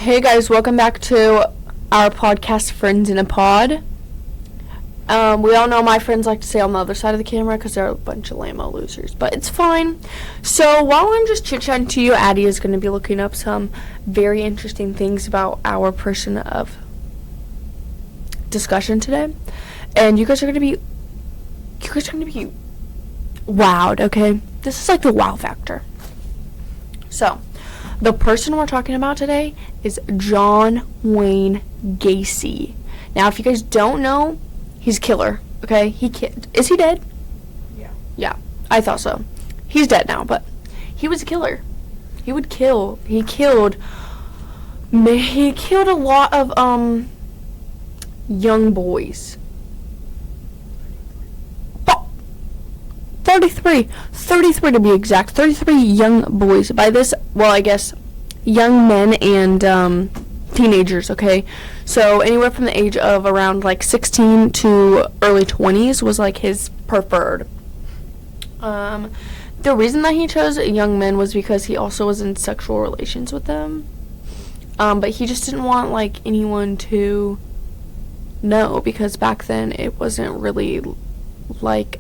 Hey guys, welcome back to our podcast, Friends in a Pod. We all know my friends like to stay on the other side of the camera because they're a bunch of lame-o losers, but it's fine. So while I'm just chit-chatting to you, Addie is going to be looking up some very interesting things about our person of discussion today, and you guys are going to be wowed. Okay, this is like the wow factor. So the person we're talking about today is John Wayne Gacy. Now, if you guys don't know, he's a killer, okay? Is he dead? Yeah. Yeah, I thought so. He's dead now, but he was a killer. He killed a lot of, young boys. 33 to be exact. 33 young boys. By this, well, I guess young men and teenagers, okay? So anywhere from the age of around like 16 to early 20s was like his preferred. The reason that he chose young men was because he also was in sexual relations with them. But he just didn't want like anyone to know, because back then it wasn't really like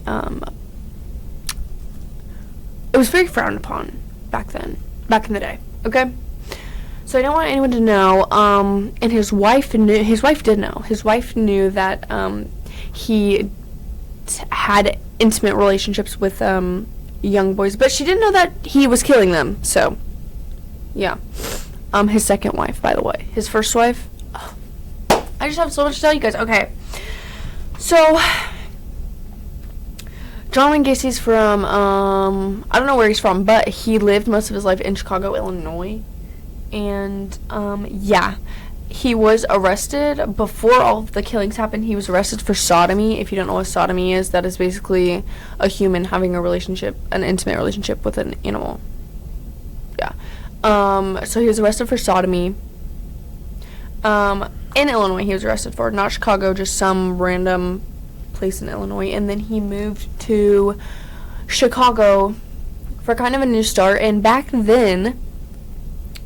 it was very frowned upon back in the day, okay? So I don't want anyone to know, and his wife did know. His wife knew that he had intimate relationships with young boys, but she didn't know that he was killing them. So, yeah. His second wife, by the way. His first wife, I just have so much to tell you guys. Okay. So John Wayne Gacy's from, I don't know where he's from, but he lived most of his life in Chicago, Illinois. And, yeah, he was arrested before all of the killings happened. He was arrested for sodomy. If you don't know what sodomy is, that is basically a human having an intimate relationship with an animal. Yeah. So he was arrested for sodomy. In Illinois, he was arrested for, not Chicago, just some random place in Illinois, and then he moved to Chicago for kind of a new start. And back then,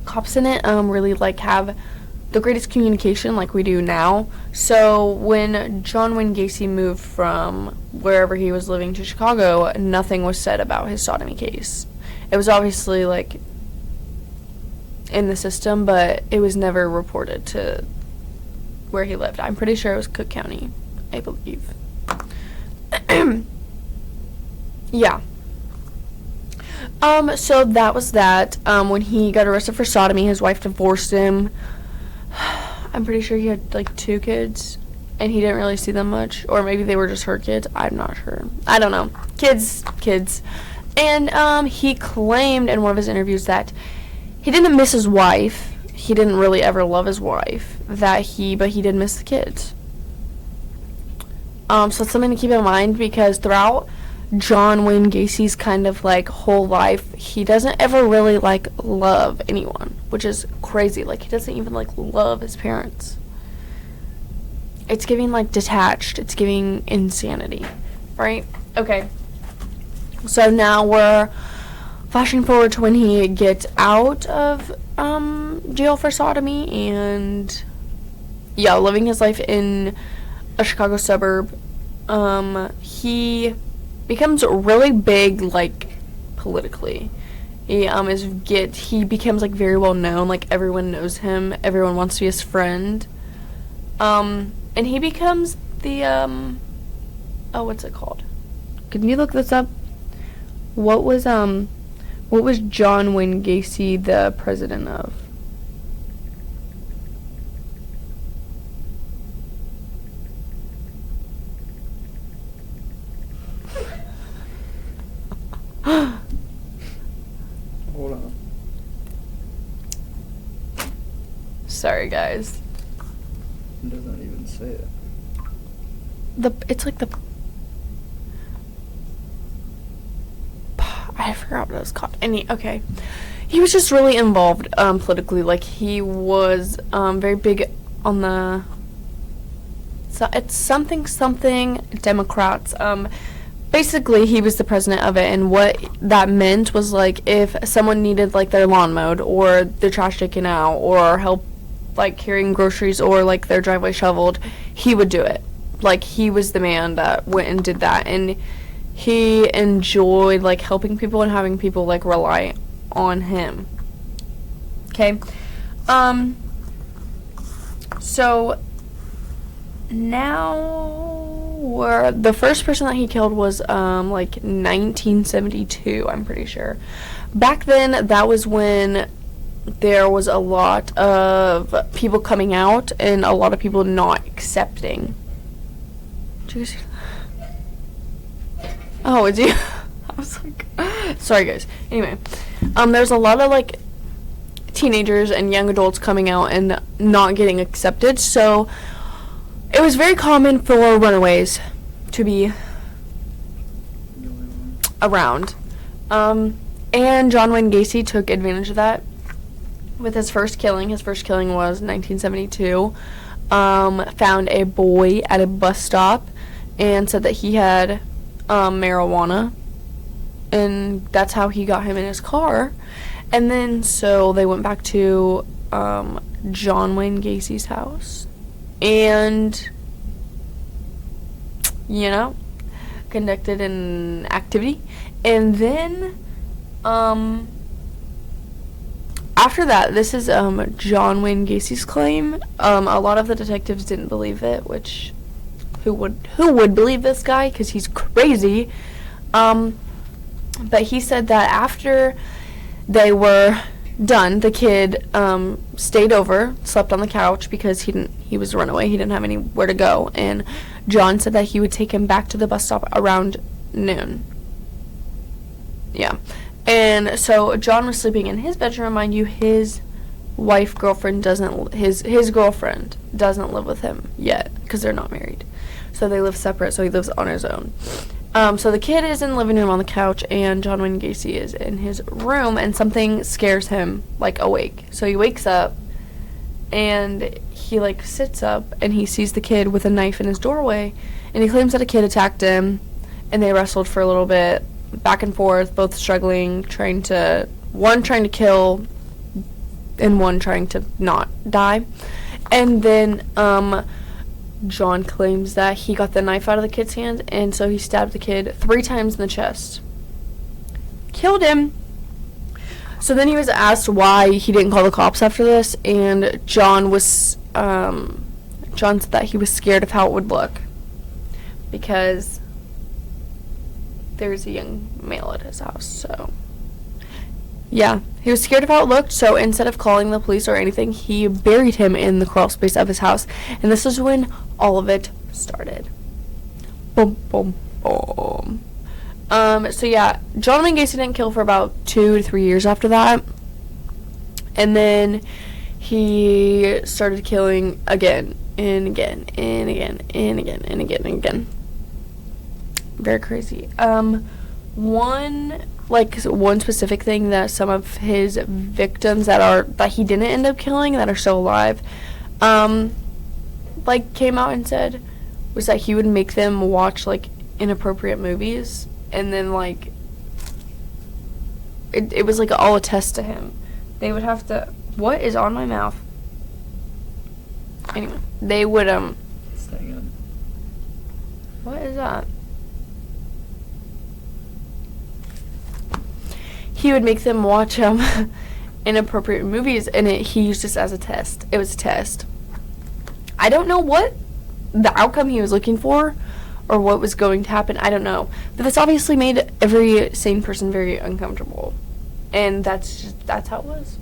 cops didn't really like have the greatest communication like we do now. So when John Wayne Gacy moved from wherever he was living to Chicago, nothing was said about his sodomy case. It was obviously like in the system, but it was never reported to where he lived. I'm pretty sure it was Cook County, I believe. Yeah. So that was that. When he got arrested for sodomy, his wife divorced him. I'm pretty sure he had like 2 kids, and he didn't really see them much, or maybe they were just her kids. I'm not sure. I don't know. Kids. And he claimed in one of his interviews that he didn't miss his wife. He didn't really ever love his wife. But he did miss the kids. So it's something to keep in mind, because throughout John Wayne Gacy's kind of like whole life, he doesn't ever really like love anyone, which is crazy. Like, he doesn't even like love his parents. It's giving like detached. It's giving insanity, right? Okay. So now we're flashing forward to when he gets out of jail for sodomy, and yeah, living his life in a Chicago suburb. He becomes really big, like, politically. He becomes like very well known. Like, everyone knows him. Everyone wants to be his friend. And he becomes the what's it called? Can you look this up? What was John Wayne Gacy the president of? Hold on. Sorry, guys. It doesn't even say it. It's like the... I forgot what it was called. Okay. He was just really involved politically. Like, he was very big on the... So it's something Democrats. Basically, he was the president of it, and what that meant was, like, if someone needed, like, their lawn mowed, or their trash taken out, or help like carrying groceries or like their driveway shoveled, he would do it. Like, he was the man that went and did that, and he enjoyed like helping people and having people like rely on him. Okay. So now the first person that he killed was like 1972, I'm pretty sure. Back then, that was when there was a lot of people coming out and a lot of people not accepting. Did you see that? Oh, it's you. I was like, sorry guys. Anyway, there's a lot of like teenagers and young adults coming out and not getting accepted, so it was very common for runaways to be around. And John Wayne Gacy took advantage of that with his first killing. His first killing was 1972. Found a boy at a bus stop and said that he had marijuana, and that's how he got him in his car. And then so they went back to John Wayne Gacy's house and, you know, conducted an activity. And then after that, this is John Wayne Gacy's claim. A lot of the detectives didn't believe it, which who would believe this guy, because he's crazy. But he said that after they were done, the kid stayed over, slept on the couch because he was a runaway. He didn't have anywhere to go, and John said that he would take him back to the bus stop around noon. Yeah. And so John was sleeping in his bedroom. Mind you, his girlfriend doesn't live with him yet because they're not married. So they live separate, so he lives on his own. So the kid is in the living room on the couch, and John Wayne Gacy is in his room, and something scares him, like, awake. So he wakes up, and he, like, sits up, and he sees the kid with a knife in his doorway, and he claims that a kid attacked him, and they wrestled for a little bit, back and forth, both struggling, one trying to kill, and one trying to not die. And then, John claims that he got the knife out of the kid's hand, and so he stabbed the kid 3 times in the chest. Killed him. So then he was asked why he didn't call the cops after this, and John said that he was scared of how it would look, because there's a young male at his house, so yeah, he was scared of how it looked, so instead of calling the police or anything, he buried him in the crawl space of his house, and this is when all of it started. Boom, boom, boom. So yeah, John Wayne Gacy didn't kill for about 2 to 3 years after that, and then he started killing again, and again, and again, and again, and again, and again. Very crazy. One specific thing that some of his victims that he didn't end up killing, that are still alive, came out and said was that he would make them watch like inappropriate movies, and then like it was like all a test to him. They would have to, what is on my mouth? Anyway, they would Staying in. what is that? He would make them watch inappropriate movies, and he used this as a test. It was a test. I don't know what the outcome he was looking for or what was going to happen. I don't know. But this obviously made every sane person very uncomfortable. And that's how it was.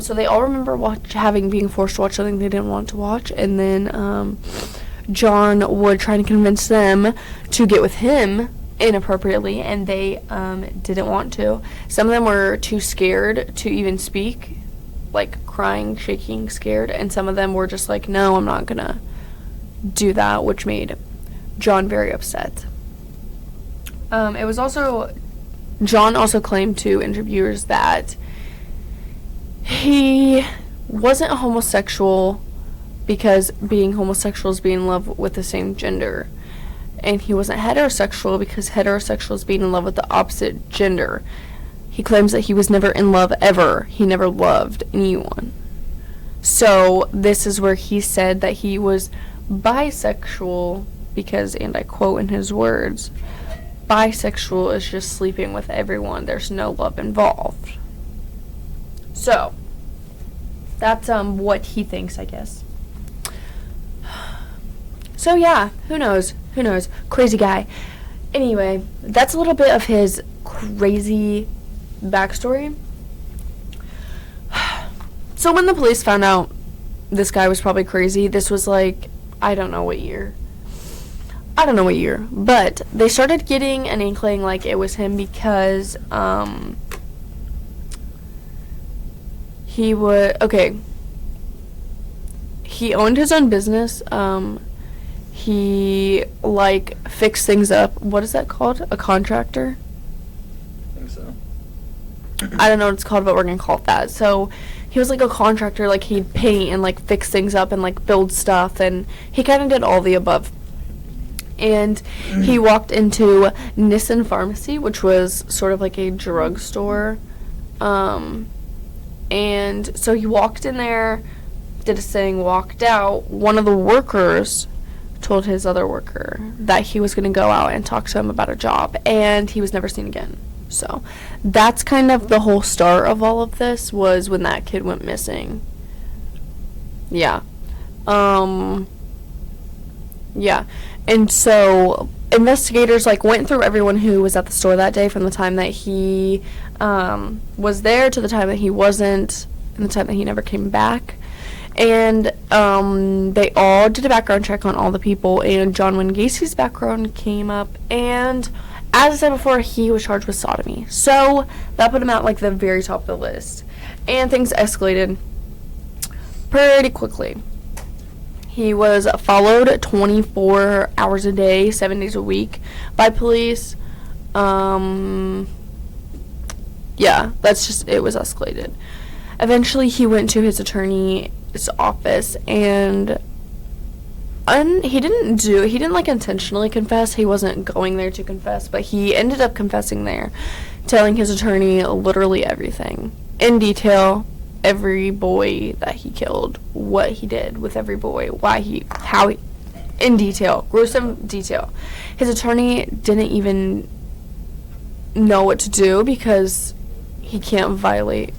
So they all remember being forced to watch something they didn't want to watch, and then John would try to convince them to get with him inappropriately, and they didn't want to. Some of them were too scared to even speak, like crying, shaking, scared, and some of them were just like, no, I'm not gonna do that, which made John very upset. John also claimed to interviewers that he wasn't a homosexual because being homosexual is being in love with the same gender. And he wasn't heterosexual because heterosexual is being in love with the opposite gender. He claims that he was never in love ever. He never loved anyone. So this is where he said that he was bisexual because, and I quote in his words, bisexual is just sleeping with everyone. There's no love involved. So that's what he thinks, I guess. So yeah, who knows? Who knows? Crazy guy. Anyway, that's a little bit of his crazy backstory. So when the police found out this guy was probably crazy, this was like, I don't know what year, but they started getting an inkling like it was him because he owned his own business. He like fixed things up. What is that called? A contractor? I think so. I don't know what it's called, but we're gonna call it that. So he was like a contractor, like he'd paint and like fix things up and like build stuff, and he kind of did all the above. And he walked into Nissan Pharmacy, which was sort of like a drugstore. And so he walked in there, did his thing, walked out. One of the workers told his other worker that he was going to go out and talk to him about a job, and he was never seen again. So that's kind of the whole start of all of this, was when that kid went missing. Yeah. Yeah. And so investigators like went through everyone who was at the store that day from the time that he was there to the time that he wasn't, and the time that he never came back. And they all did a background check on all the people, and John Wayne Gacy's background came up, and as I said before, he was charged with sodomy. So that put him at like the very top of the list. And things escalated pretty quickly. He was followed 24 hours a day, 7 days a week by police. Yeah, that's just, it was escalated. Eventually he went to his attorney's office, and he didn't like intentionally confess. He wasn't going there to confess, but he ended up confessing there, telling his attorney literally everything in detail. Every boy that he killed, what he did with every boy, in detail, gruesome detail. His attorney didn't even know what to do because he can't violate.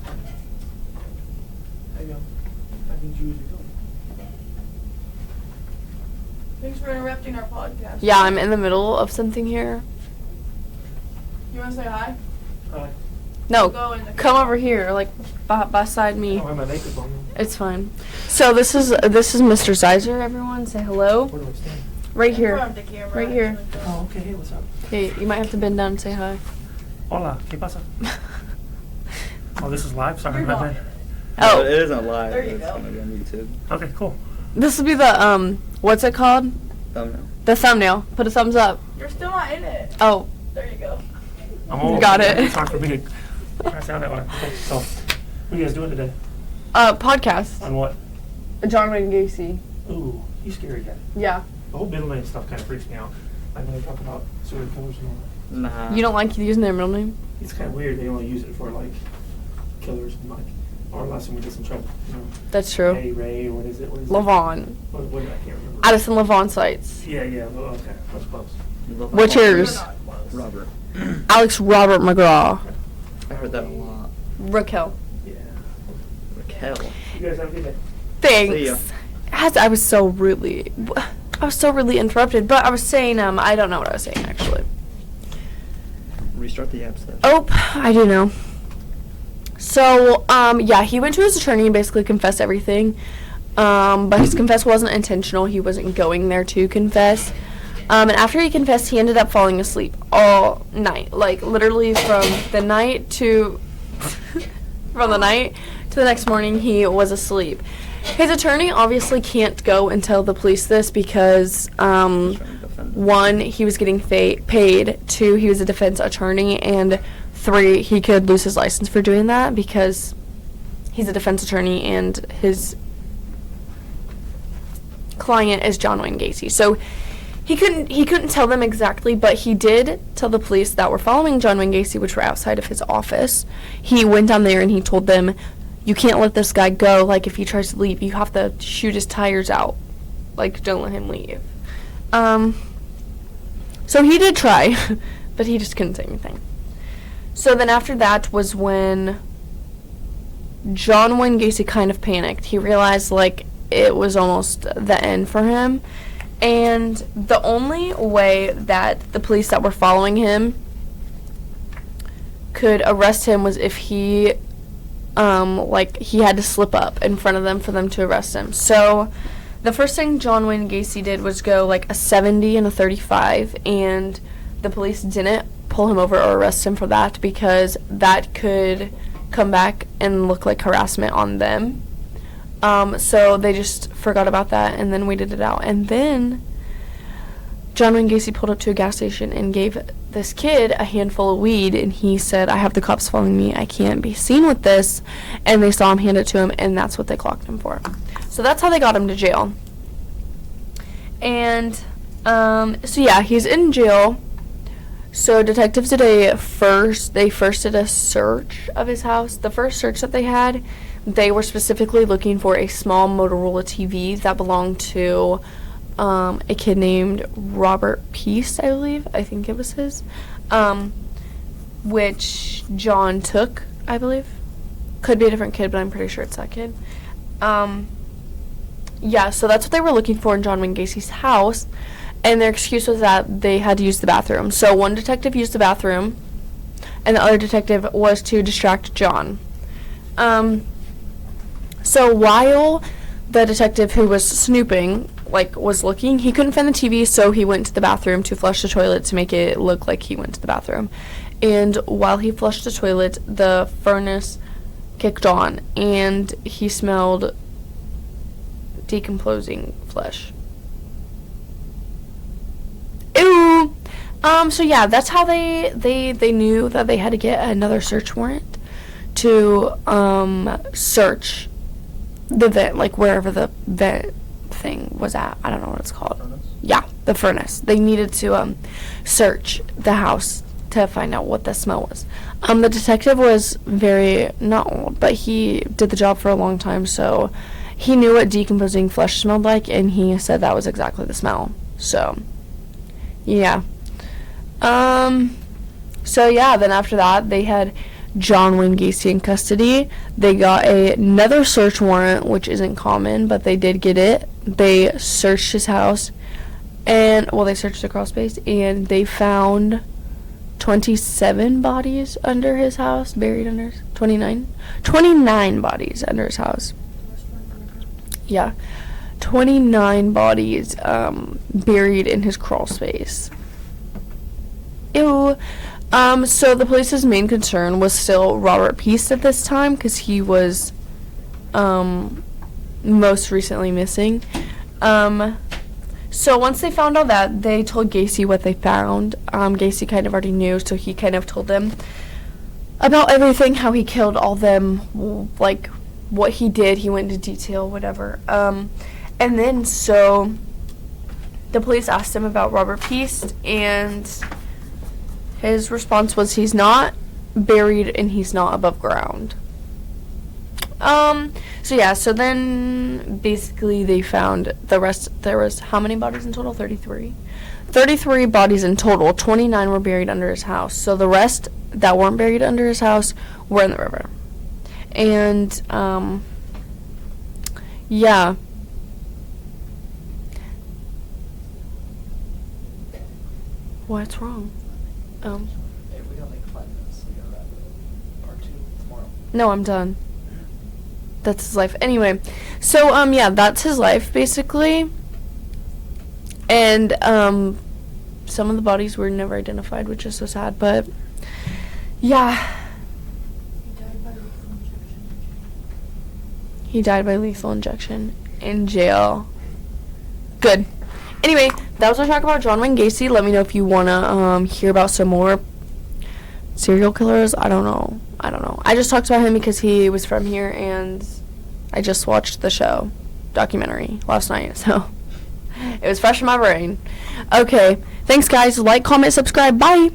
Thanks for interrupting our podcast. Yeah, I'm in the middle of something here. You want to say hi? Hi. No, Go in the come over here, like beside me. I don't have my makeup on. It's fine. So this is Mr. Sizer. Everyone, say hello. Where do I stand? Right In here. front of the camera, Right here. actually. Oh, okay. Hey, what's up? Okay, you might have to bend down and say hi. Hola. ¿Qué pasa? Oh, this is live? Sorry, You're my not bad. in it. Oh. It isn't live. There you It's go. gonna be on YouTube. Okay, cool. This will be the what's it called? Thumbnail. The thumbnail. Put a thumbs up. You're still not in it. Oh, There you go. I'm old. Got it. It's hard for me to try to sound that way. Okay, so what are you guys doing today? podcast. On what? John Wayne Gacy. Ooh, you scary guy. Yeah. The whole middle name stuff kind of freaks me out. Like when they talk about serial killers and all that. Nah. You don't like using their middle name? It's kind of weird. They only use it for like killers and like, or unless someone gets in trouble. You know, That's true. Ray, or what is it? What is Levon. it? What I can't remember. Addison Levon Sites. Yeah, well, okay, that's close. What's yours? You're not close. Robert. Alex Robert McGraw. I heard that a lot. Raquel. Yeah. Raquel. You guys have a good day. Thanks. ya. I was so rudely interrupted, but I was saying, I don't know what I was saying, actually. Restart the app stuff. Oh, I do know. So, yeah, he went to his attorney and basically confessed everything. But his confess wasn't intentional. He wasn't going there to confess. And after he confessed, he ended up falling asleep all night. Like, literally from the night to the next morning, he was asleep. His attorney obviously can't go and tell the police this because, Trying to defend him. 1, he was getting paid, 2, he was a defense attorney, and 3, he could lose his license for doing that because he's a defense attorney and his client is John Wayne Gacy. So he couldn't tell them exactly, but he did tell the police that were following John Wayne Gacy, which were outside of his office. He went down there and he told them, you can't let this guy go. Like, if he tries to leave, you have to shoot his tires out. Like, don't let him leave. So he did try, but he just couldn't say anything. So then after that was when John Wayne Gacy kind of panicked. He realized, like, it was almost the end for him. And the only way that the police that were following him could arrest him was if he, he had to slip up in front of them for them to arrest him. So the first thing John Wayne Gacy did was go, like, a 70 and a 35, and the police didn't pull him over or arrest him for that because that could come back and look like harassment on them. So they just forgot about that and then waited it out. And then John Wayne Gacy pulled up to a gas station and gave this kid a handful of weed, and he said, I have the cops following me, I can't be seen with this. And they saw him hand it to him, and that's what they clocked him for. So that's how they got him to jail. And so yeah, he's in jail. So detectives did they first did a search of his house. The first search that they had, they were specifically looking for a small Motorola TV that belonged to a kid named Robert Peace, I believe. I think it was his. Which John took, I believe. Could be a different kid, but I'm pretty sure it's that kid. Yeah, so that's what they were looking for in John Wayne Gacy's house. And their excuse was that they had to use the bathroom. So one detective used the bathroom, and the other detective was to distract John. So while the detective who was snooping, was looking, he couldn't find the TV, so he went to the bathroom to flush the toilet to make it look like he went to the bathroom. And while he flushed the toilet, the furnace kicked on, and he smelled decomposing flesh. Ew! So yeah, that's how they knew that they had to get another search warrant to search the vent, wherever the vent thing was at. I don't know what it's called. Furnace? Yeah, the furnace. They needed to search the house to find out what the smell was. The detective was not old, but he did the job for a long time, so he knew what decomposing flesh smelled like, and he said that was exactly the smell. So yeah. So yeah, then after that, they had John Wayne Gacy in custody. They got another search warrant, which isn't common, but they did get it. They searched his house, and, they searched the crawl space, and they found 27 bodies under his house, buried under 29 bodies under his house. Yeah. 29 bodies buried in his crawl space. Ew. So the police's main concern was still Robert Peace at this time, because he was most recently missing. So once they found all that, they told Gacy what they found. Gacy kind of already knew, so he kind of told them about everything, how he killed all them, what he did. He went into detail, whatever. And then, so the police asked him about Robert Peace, and his response was he's not buried and he's not above ground. So yeah, so then basically they found the rest. There was how many bodies in total? 33. 33 bodies in total. 29 were buried under his house. So the rest that weren't buried under his house were in the river. And, yeah. What's wrong? Hey, we got 5 minutes. We got to wrap it up. Part 2 tomorrow. No, I'm done. That's his life. Anyway, so, yeah, that's his life, basically. And, some of the bodies were never identified, which is so sad, but, yeah. He died by lethal injection in jail. Good. Anyway, that was our talk about John Wayne Gacy. Let me know if you want to hear about some more serial killers. I don't know. I just talked about him because he was from here, and I just watched the show documentary last night, so it was fresh in my brain. Okay. Thanks, guys. Like, comment, subscribe. Bye.